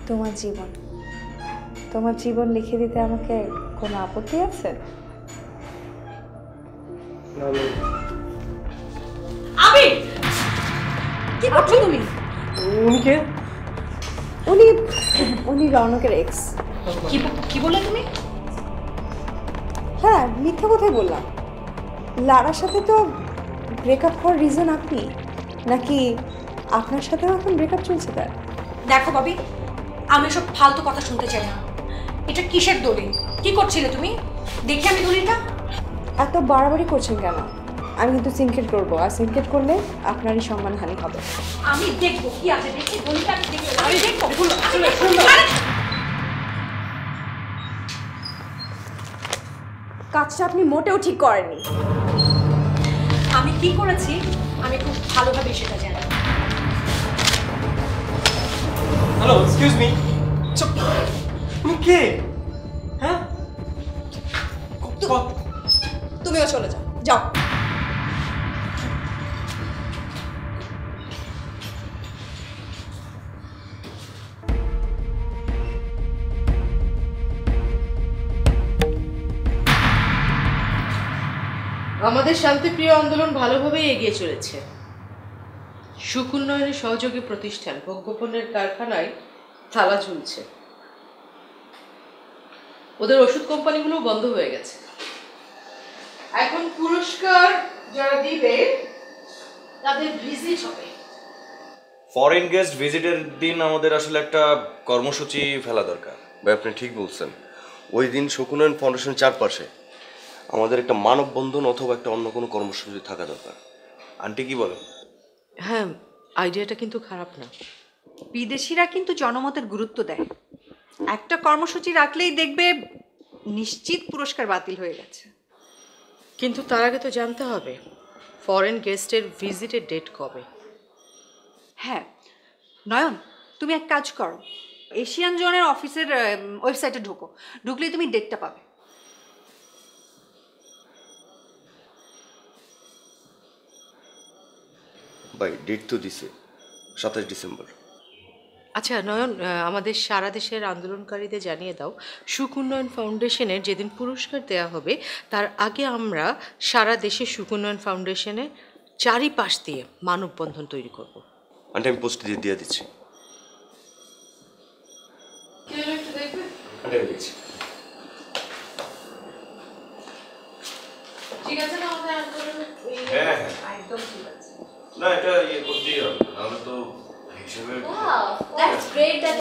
তোমার জীবন তোমার জীবন লিখে দিতে আমাকে কোনো আপত্তি আছে? আবির, কি করছো তুমি? উনি কে? উনি উনি রৌনকের এক্স। কি বললে তুমি? হ্যাঁ, মিথ্যা কথাই বললাম। লারার সাথে তো ব্রেকআপ হওয়ার রিজন আপনি, নাকি আপনার সাথেও এখন ব্রেকআপ চলছে তার? দেখো ববি, আমি সব ফালতু কথা শুনতে চাই না। এটা কিসের দলিল? কি করছিলে তুমি? দেখি আমি দলিলটা। এত বাড়াবাড়ি করছেন কেন? আমি কিন্তু সিনক্রেট করবো, আর সিনক্রেট করলে আপনারই সম্মানহানি হবে। আমি দেখবো কি আছে, দেখি দলিলটা আমি দেখবো। আমি দেখবো। কাজটা আপনি মোটেও ঠিক করেননি। আমি কি করেছি আমি খুব ভালোভাবে সেটা জানি। Hello, excuse me. তুমি কে? হ্যাঁ, তুমিও চলে যাও, যাও। আমাদের শান্তিপ্রিয় আন্দোলন ভালোভাবেই এগিয়ে চলেছে। সুখ উন্নয়নের সহযোগী প্রতিষ্ঠান ভোগ্যপণ্যের কারখানায় তালা ঝুলছে। ওদের ওষুধ কোম্পানিগুলো বন্ধ হয়ে গেছে। এখন পুরস্কার যারা দিবে তাদের ভিজিট হবে। ফরেন গেস্ট ভিজিটের দিন আমাদের আসলে একটা কর্মসূচি ফেলা দরকার। ভাই আপনি ঠিক বলছেন। ওই দিন শকুনয়ন ফাউন্ডেশন চারপাশে আমাদের একটা মানববন্ধন অথবা একটা অন্য কোনো কর্মসূচি থাকা দরকার। আন্টি কি বলেন? হ্যাঁ, আইডিয়াটা কিন্তু খারাপ না। বিদেশিরা কিন্তু জনমতের গুরুত্ব দেয়। একটা কর্মসূচি রাখলেই দেখবে নিশ্চিত পুরস্কার বাতিল হয়ে গেছে। কিন্তু তার আগে তো জানতে হবে ফরেন গেস্টের ভিজিটের ডেট কবে। হ্যাঁ নয়ন, তুমি এক কাজ করো, এশিয়ান জোনের অফিসের ওয়েবসাইটে ঢুকলেই তুমি ডেটটা পাবে। ভাই ডেট তো দিছে 27 ডিসেম্বর। আচ্ছা নয়ন, আমাদের সারা দেশের আন্দোলনকারীদের জানিয়ে দাও সুখ উন্নয়ন ফাউন্ডেশনের যেদিন পুরস্কার দেওয়া হবে তার আগে আমরা সারা দেশে সুখ উন্নয়ন ফাউন্ডেশনের চারিপাশ দিয়ে মানববন্ধন তৈরি করব। আন্টি আমি পোস্ট দিয়ে দিচ্ছি। ঠিক আছে না আমাদের আন্দোলন? হ্যাঁ একদম ঠিক আছে। না, এটা করতেই হবে, নাহলে তো হিসেবে Wow, that's great that